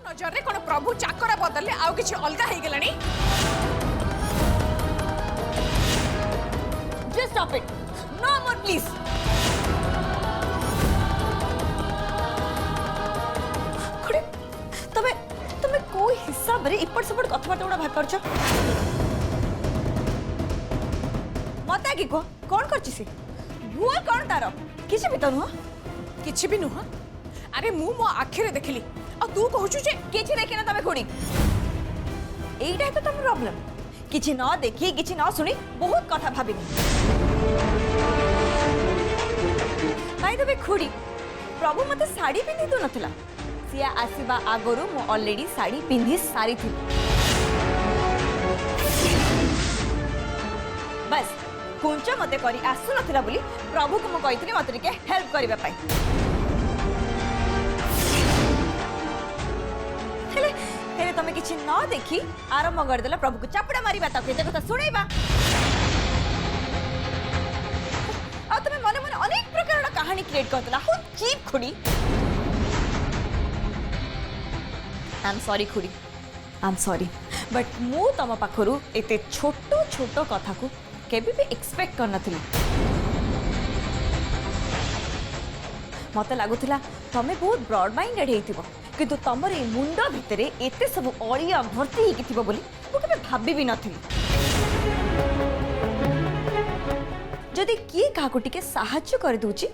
नजर रे कोन प्रभु चाकर बदलले आउ किछि अलगा हे गेलानी। Just stop it, no more please. खुड़ी तमे तमे कोई हिसाब रे इपट सपट कथबाटा उडा भाग करछ। मता की को कोन करछि से भूल कोन तारो किछि भी तो नुह किछि भी नुह। अरे मु मो आखिरे देखली आ तू कहूछु जे किछि देखिना तमे खुड़ी। एइटा तो तम प्रॉब्लम, किछि न देखी किछि न सुनी बहुत कथा भाबिनी। भाई तबे खुड़ी प्रभु मते साड़ी पिंधि दु नथिला, सिया आसीबा आगरु मु ऑलरेडी साड़ी पिंधि सारी थी। बस कुंच मते करी आसु नथिला बोली प्रभु को मु कहितली मते टिके हेल्प करिबा पाई। हेले हेले तमे किछि न देखी आरंभ कर देला प्रभु को चापड़ा मारिबा तक एते कथा सुनैबा। आ तमे मने मने अनेक प्रकार कहानी क्रिएट करतला हो चीप खुड़ी। आई एम सॉरी खुड़ी, आई एम सॉरी, बट मु तम पाखरु एते छोटो छोटो कथा को केबे भी एक्सपेक्ट कर नथिली। मते लागुथिला तमे बहुत ब्रॉड माइंडेड हेतिबो, किंतु तमर ए मुंड भितरे एते सब अड़िया भर्ती हेकि थिबो बोली मु केबे भाबी भी नथिली। जदि किए क्या टिके साहाय्य कर दूची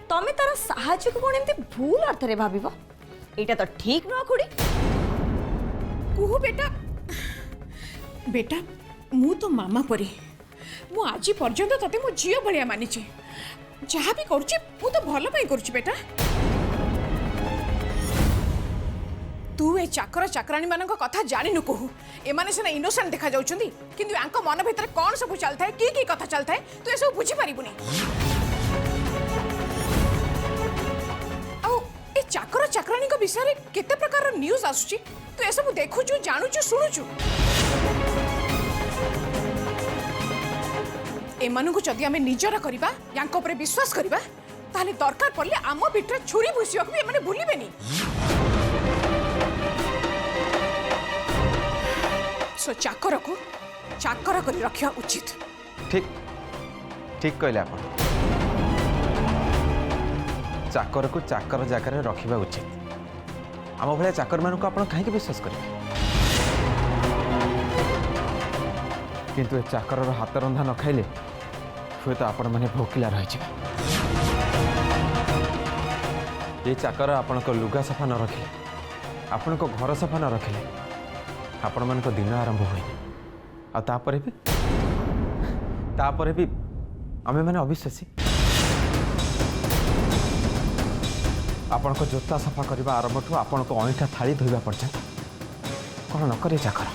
तमे तार साहाय्य को कोन एमते भूल अर्थ रे भाबिबो, एटा तो ठीक न खुड़ी। कुहु बेटा बेटा मु तो मामा परी, मु आज पर्यंत तते मो झियो भलिया मानिछि। जहाँ भी करूछि मु तो भलो पई करूछि बेटा। तू ए चाकर चाकराणी मानक कथा जानि न कहू, एमाने सेना इनोसेंट देखा जाउछंदी, किंतु आंको मन भितर कोन सब चलथाय की कथा चलथाय तू ए सब बुझी पारिबुनी। आउ ए चाकर चाकराणी को विषय रे केते प्रकार न्यूज़ आसुची, तू ए सब देखुछु जानुछु सुनुछु। एमानकु जदि आमे निजरा करिबा यांको ऊपर विश्वास करिबा ताले दरकार पड़ले आम भितर छुरी भूसियाक भी एमाने भूलिबेनी। सो चाकर को चाकर करी रखिया उचित। ठीक ठीक कहले आप, चाकर को चाकर जगह रखा उचित। आम भाया चाकर मान आप कहीं विश्वास करेंगे, किंतु चाकर हाथ रंधा न खाइले हुए तो आपण मैंने भोकिला रही। ये चाकर आपण को लुगा सफा न रखिले, आपण को घर सफा न रखिले आपण मान को दिन आरंभ हुए। तापर भी आमे मैंने अविश्वासी आपण को जोता सफा करने आरंभ ठू आपण को अईठा थाली धोवा पर्यंत कौन न करे चाकर।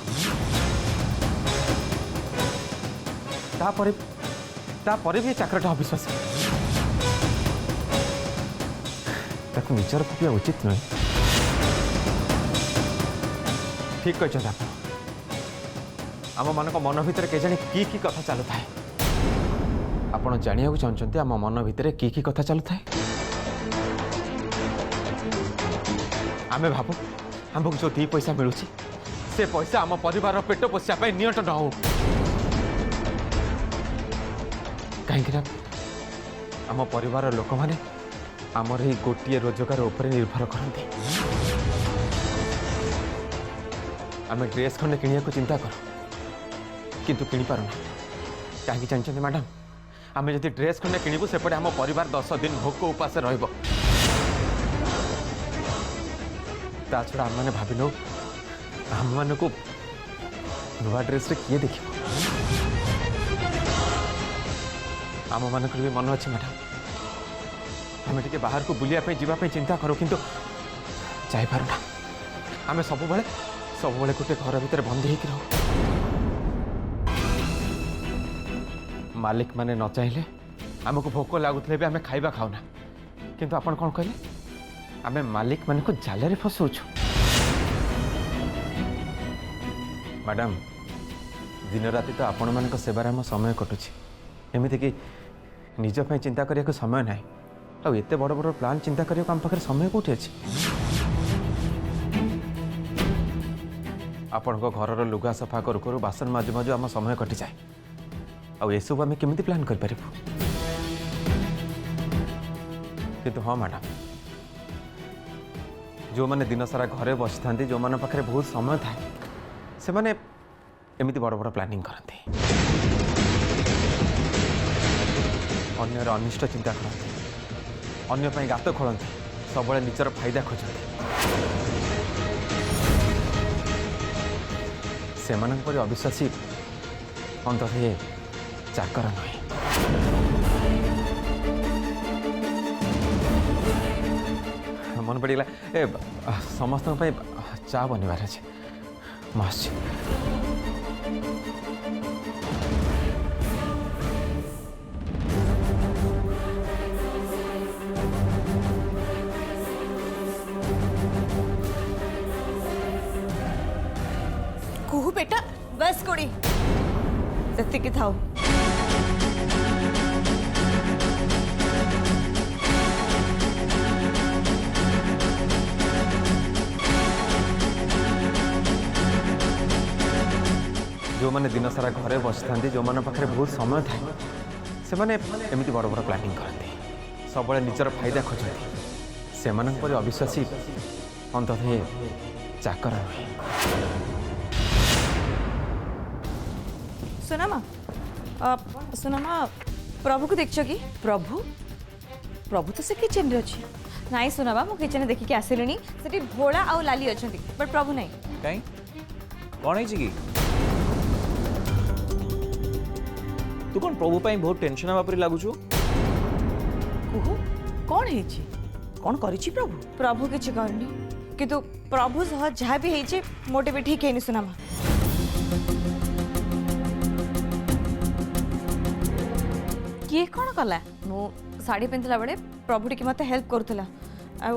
तापर भी चाकरटा अविश्वास ताकू निजर भाविया उचित नुहे। ठीक कहते आप, आम मान मन भितर के जाने की कथा चलु थाए। आपण जानिया चाहते आम मन भितर की कथा चलु थाए। आमे भाबु आमको जो दी पैसा मिलूँ से पैसा आम परिवार पेट पोषा नियंट न हो। कहीं आम परिवार लोक मैंने आमर ही गोटे रोजगार उपर निर्भर करते। आम ड्रेस खंडे किनिया को चिंता कर किंतु किनी पारुना। कहीं जानते मैडम, आम जब ड्रेस खंडे किणु सेपटे आम परिवार 10 दिन भोक उपास रहिबो। ता छड़ा आम मैंने भाव नौ आम मान को नुआ ड्रेस रे किए देख। आम मान भी मन अच्छे मैडम, आम टे बाहर को बुलायापी जावाई चिंता करूँ किंतु जापारूना। आम सब गोटे घर भितर बंदी हो। मालिक माने न चाहिए आमको भोक लगुले भी आम खाइबा खाऊना, किंतु आपण कौन कहले आम मालिक मान को जाल फसाऊँ। मैडम दिन राति तो आपण मान सेवार आम समय कटुची, एमती कि निजपाई चिंता करने को समय ना। आते बड़ बड़ प्लान चिंता करने आम पाखे समय कौटी अच्छे। आपण घर लुगा सफा करू करू बासन माजु माजु आम समय कटि जाए आसब आम केमी प्लां कर किंतु हाँ मैडम जो मैंने दिन सारा घरे बसी था जो मैंने पाखे बहुत समय थाए से मैंने एमती बड़ बड़ प्लानिंग करते अन्यर अनिष्ट चिंता करते अन्य गात खोलते सब निजर फायदा खोजते से अविश्वासी अंत चाकर नुहे मन पड़गला ए समस्त चा बनवार अच्छे मस्त कुहू बेटा बस कोड़ी सेतिकी थाओ जो मैंने दिन सारा घरे बसी था जो मैंने पाखे बहुत समय थाए से मैंने एमती बड़ बड़ प्लानिंग करते सब निजर फायदा खोजते से अविश्वासी अंत चाकर नुहे सुनमा प्रभु को देखछ कि प्रभु प्रभु तो से किचन रे अछि नाई सुनाबा मु किचन देखिक आसिलुनी सेठी भोला आउ लाली अछंती बट प्रभु नहीं कहीं कौन है कि तू कौन प्रभु पाई बहुत टेंशन हवा परी लागुछु कुहू कौन है छी कौन करिछि प्रभु प्रभु किछ करनी किंतु प्रभु सह जहाँ भी है मोटे भी ठीक है सुनामा किए कौन कला मु साड़ी पिंधला बड़े प्रभु टिके मते हेल्प करथुला आ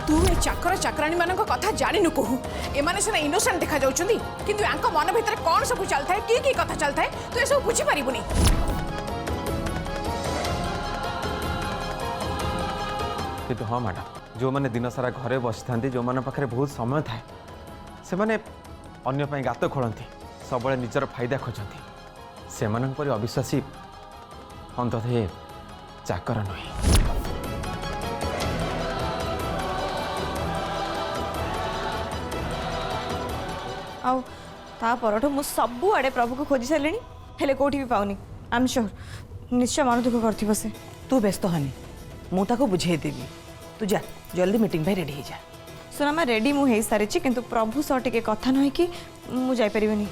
तू ए चाकर चाकराणी मान कथा जानिनु कहू एमाने सिना इनोसेंट देखा जाउछंदी किंतु आंक मन भितर कौन सब चलता है की कथा चलता है तू ए सब बुझी पारिबुनी किंतु हाँ मैडम जो मैंने दिन सारा घरे बसी था जो मैंने पाखे बहुत समय थाए से मैंने अन्य गात खोलते सब निजर फायदा खोजते से अविश्वासी अंत चाकर नुहे आउ ता परठो मु सबु आड़े प्रभु को खोजी सारे हेले कोठी भी पाउनी आई एम श्योर निश्चय मन दुख करथिबो से तू व्यस्त हनी मु ताको बुझे देबी तू जा जल्दी मीटिंग भाई रेडी हो जा सुना मैं रेडी मु हे सारी किंतु प्रभु सह टिके कथा नय कि मु जाई परिबनी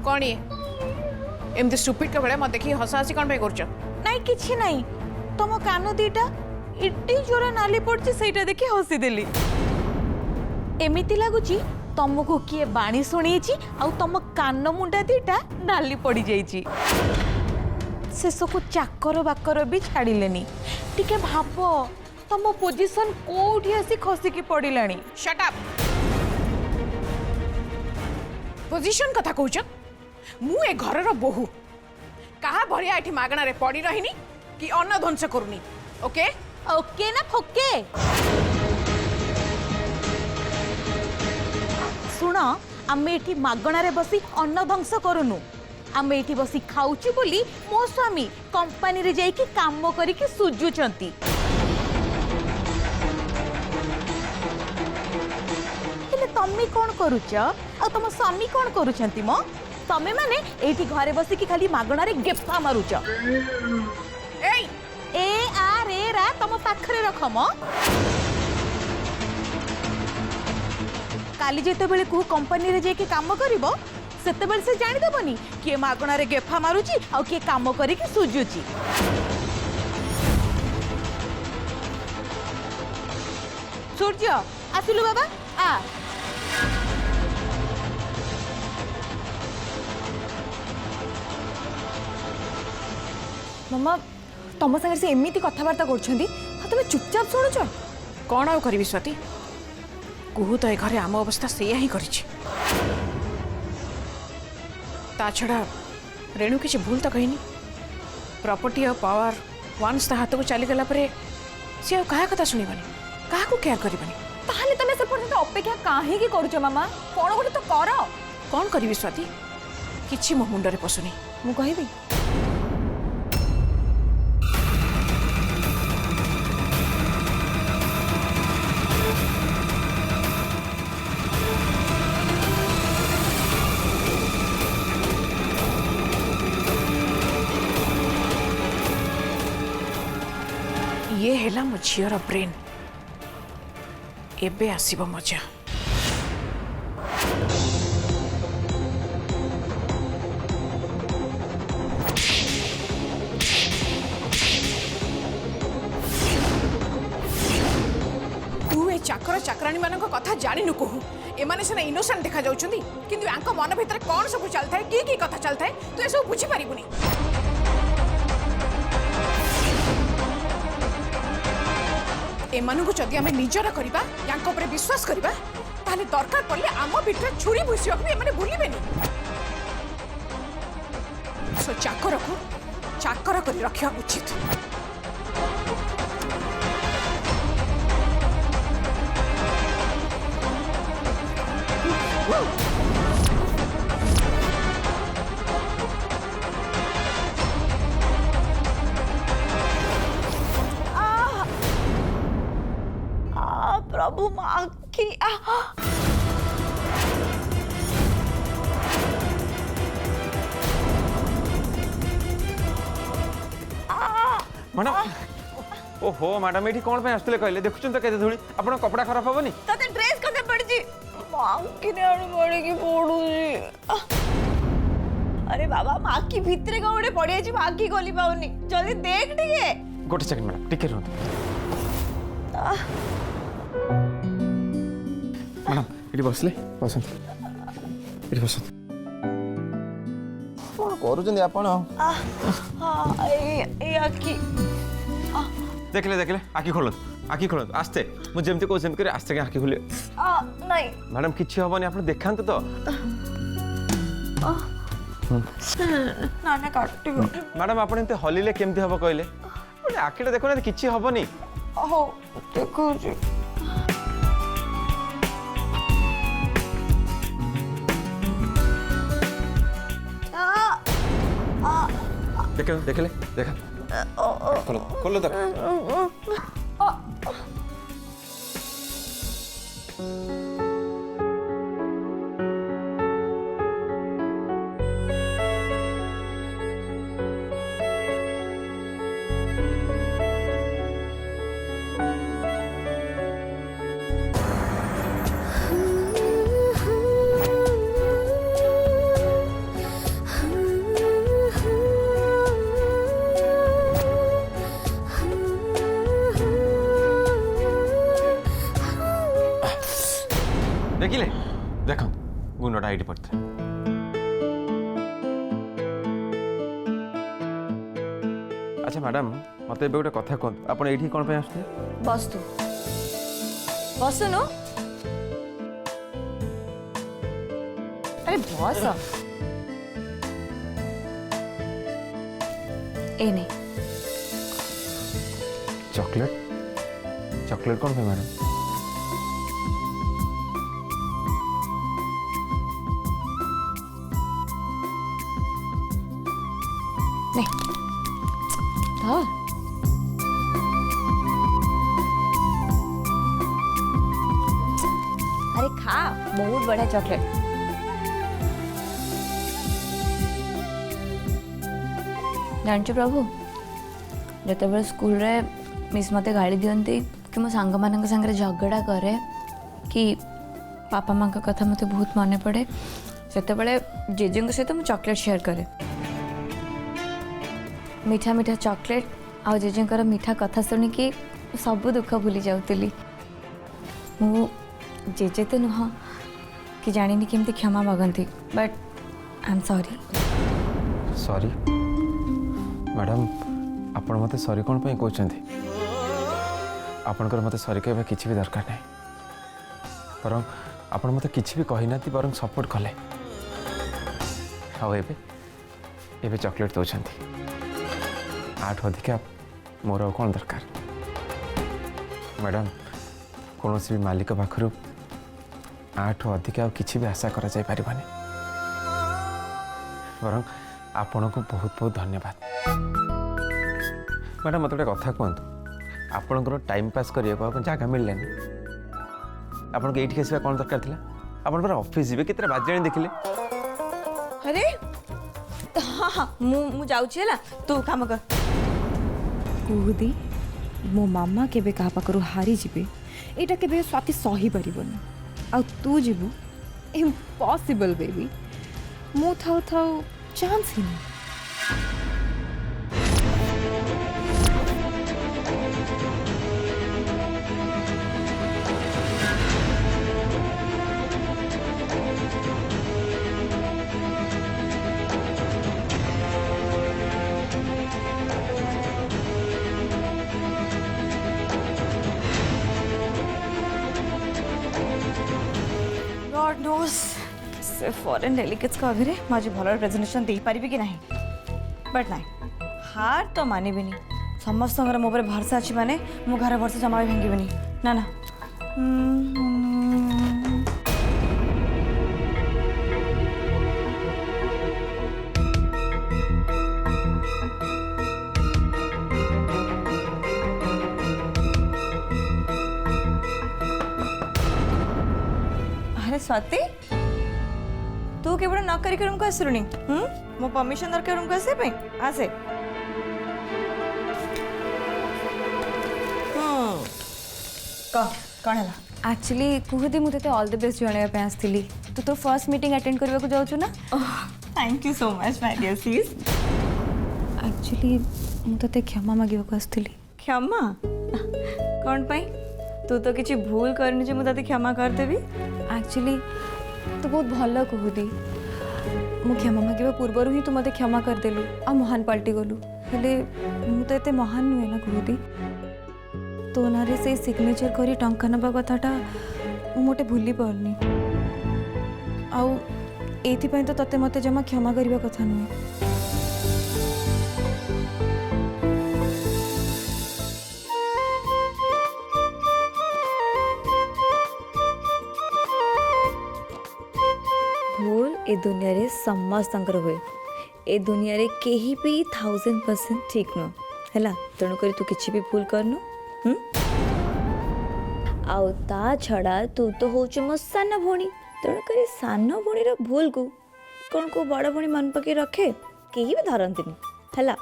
कौन ये एमती स्टूपिड के बड़े मत देखी हसा हसी कौन पे करछ नहीं किछि नहीं तुम कान दीटा इट्टी जोरा नाली पड़छि सेटा देखि हसी देली एमिति लागुची तुमको किए बाणी शुणीची आ तुम कान मुंडा दीटा नाली पड़ी जाइची शेष को चाकर बाकर भी छाड़िलेनी टिके भाब तुम पोजीशन कोठी आसी खसिकी पड़िलानी शट अप पोजीशन कथा कहूछ मु ए घरर बोहू कहा भरिया एठी मागणा रे पड़ी रहिनी कि अन्न ध्वंस करूनी ओके ओके ना फोके सुन आमे एठी मागणा रे बसी अन्न ध्वंस करूनु आमे एठी बसी खाउची बोली मो स्वामी कंपनी रे जाई कि काम करी कि सुजुचंती हेले तम्मी कोन करूच आ तम स्वामी कोन करूचंती मो तमे माने एठी घरे बसी कि खाली मागणा रे गेप्पा मारूच एई ए तुम पाखरे रख म काली जेते बेले को कंपनी रे जेकी काम करिवो सेते बेले से जानि देबनी के मागणा रे गेफा मारुची आ के काम करी कि सुजुची सूर्य आसिलु बाबा आ मामा तुम सागर से एमती कथबार्ता कर तुम चुपचाप शुणुच कौन आउ करी स्वाति कुहू तो ए घरे आम अवस्था से ही करिछि ता छड़ा रेणु किसी भूल तो कहनी प्रॉपर्टी और पावर वन्स ता हाथ को चली गला परे सी आ कहा कथा सुनिबनी कहा को केयर करिबनी ताहले तुम से पर्यंत अपेक्षा काहे की करूछ मामा कौन गोटे तो कर कौन करी स्वाति किछि मो मुंडरे पसुनी मु कहबी ये हेला मो झीर ब्रेन एबे आसीबो मजा तू ए चाकर चाकराणी मानक कथा जानिनु कहू एमाने सिना इनोसेंट देखा जाउछंदी किंतु आंको मन भितर कोन सब चलथाय की कथा चलथाय तू ए सब बुझी पारिबुनी एमानकु जदि आमे निजरा करिबा यांको ऊपर विश्वास करिबा ताले दरकार पड़ले आम भितर छुरी भूसिया भी एमाने भूलिबेनी सो चाकर करी रखिया उचित प्रभु माँ की मैडम ओहो मैडम ये कौन पे आसते कहले देखुन तो केते धूली आपन कपड़ा खराब हेबनी तते ड्रेस कते पड़जी माँ की ने आड़ पड़े की पड़ुजी अरे बाबा माँ की भितरे गोटे पड़ी अछि माँ की गोली पाउनी जल्दी देख टिके गोटे सेकंड मैडम टिके रहंतु मैडम इटी बसले बसंत इटी बसंत कौन करूचंदी आपण हां ए आखी देखले आखि खोलत आस्ते मु जेमती को जेम करे आस्ते के आखि खोले नहीं मैडम किछि हबनी आपण देखांत तो ना ना काटी मैडम आपण एते हलिले केमती हबो कहले बोले आखिटा देखो ना किछि हबनी हो देखो जी देखले देखा खोलो तक देखिले देख गुणटा ये पड़ता अच्छा मैडम मत गोटे कथा कहतु आप ये कौन पे आसते बस तू बसनु अरे बस ए नहीं चॉकलेट कौन पे मैडम हाँ अरे खा बहुत बढ़िया चॉकलेट जानछु प्रभु जते स्कूल रे मिस मते गाड़ी दियंती कि मो सांग मानक संगे झगड़ा करे कि पापा माँ का कथा मते बहुत मन पड़े सेते बड़े जेजे सहित मु चॉकलेट शेयर करे मीठा मीठा चॉकलेट आ जेजे मीठा कथा शुणिकी सब दुख भूली जाऊली मु जेजे तो नुह कि जानी केमती क्षमा मागती but I am sorry sorry madam आपण मते सॉरी कौन पे कहते आपणकर मते सॉरी कहबा किछि भी दरकार नहीं बरं आपण मते किछि भी कहि नाती बरं सपोर्ट कले हाउ एबे चॉकलेट दउछंती आठ अधिका मोर कौन दरकार मैडम कौन भी मालिक पाखरु आठ अधिका किछि भी आशा करा जाय परिबानी बरं आपण को बहुत बहुत धन्यवाद मैडम मत गोटे कथा कहतु आपणकर टाइम पास करने जगह मिलने आपन ये आसवा कौन दरकार था आपन ऑफिस जी कितने बाजे देखिले अरे हाँ हाँ मु जाऊँ तू काम कर कुहुदी मो मामा केबे कहा पाखरु हारी जिबे एटा केबे स्वाति सही परिबनी आ तू जीवु इम्पॉसिबल बेबी मु थाउ थाउ चांस ही नहीं गॉड नोस से फॉरेन डेलीगेट्स का आगे मुझे भल प्रेजेंटेशन दे पारि कि नहीं बट नहीं हार तो मानबी नहीं समस्त मो पर भरसा अच्छी माने मो घर भरसा जमा भी भांगीबनी ना ना अरे स्वाति तू केवल न करिक रूम को आसलुनी मो परमिशन दरकार रूम को आसे पे आसे कौन है एक्चुअली कुहुदी मुझे तो ऑल द बेस्ट जणैया पे आसथिली तू तो फर्स्ट मीटिंग अटेंड करबा को जाउछु ना thank you so much my dear sis actually मु तते क्षमा मागिबा को आसथिली क्षमा कौन पाई तू तो किसी भूल करनी जे मु तते क्षमा कर देबी एक्चुअली तू बहुत भल कुहुदी मु क्षमा मागिबा पूर्वरु ही तू मते क्षमा कर देलु आ महान पलटी गलु हेले मु तो एते महान नुहे ना कुहुदी तो नारे से सिग्नेचर करी टंका नबा कथाटा मु मोटे भूली पारनी आउ एथि तो तते मते जमा क्षमा करिबा कथा नुहे भूल ए दुनिया रे समस्त हुए ए दुनिया रे केही भी 1000% ठीक न हैला तेणु करी तू किछि भी भूल करनु आउ ता छड़ा तू तो होच मो सान भोणी तेणु करी सान भोणी रो भूल को कौन को बड़ भोणी मन पके रखे केही भी धरंतिनी हैला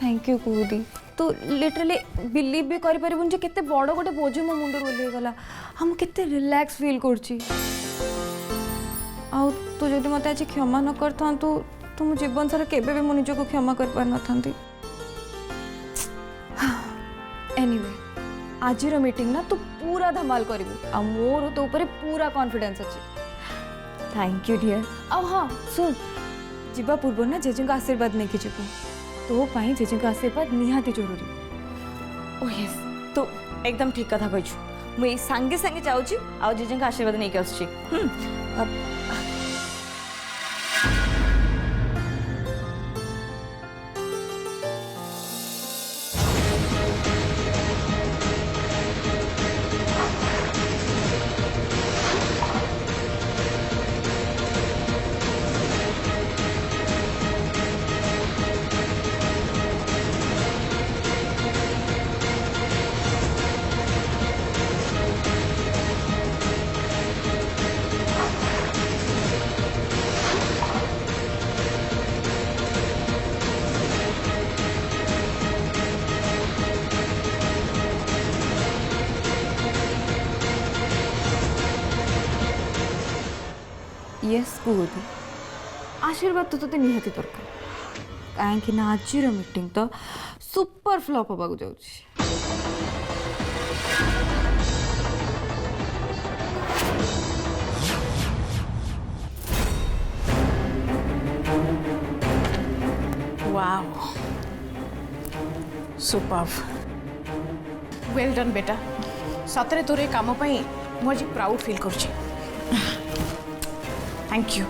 थैंक यू कुहुदी तो लिटरली बिलीव भी करि परिबुन जे केते बड़ गोटे बोझ मो मुंड रोले गला हम केते रिलैक्स फील करछि आ तू जदि मते आज क्षमा न करथां तो मो जीवन सारा केबे भी मो निज को क्षमा कर पार न थांती एनीवे आज रो मीटिंग ना तू पूरा धमाल करिवु आ मोर तो ऊपर पूरा कॉन्फिडेंस अछि थैंक यू डियर आ हां सुन जीवा पूर्व ना जेजे का आशीर्वाद नहीं कि जीवु तो पाई जेजे का आशीर्वाद निहाती जरूरी ओ यस तो एकदम ठीक कथा कहछु मु संगे संगे जाउची आ जेजे का आशीर्वाद नहीं के आछी अब येस कुहुदी आशीर्वाद तो तोते निहाती दरकार कहीं आज मीटिंग तो सुपर फ्लॉप होगा जाऊँगी वाओ सुपर्ब वेल डन बेटा सतरे तोर ए काम मु आज प्राउड फील करुच्ची थैंक यू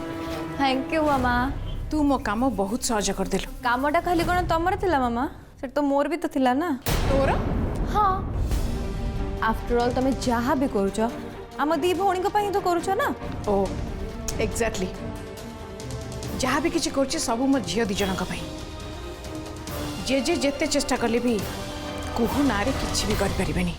थैंक यू मामा तू मो काम बहुत सहज करदेलु कामटा खाली कौन तुमर थिला मामा से तो मोर भी तो थिला ना तोर हाँ आफ्टर ऑल तुम जहाँ भी करुच आम दी भौणी तो करुच ना ओ एग्जैक्टली जहाँ भी किसी कर सब मो झील दी जन जे जेते चेष्टा कले भी कुहू ना रे किछि भी कर परिबेनी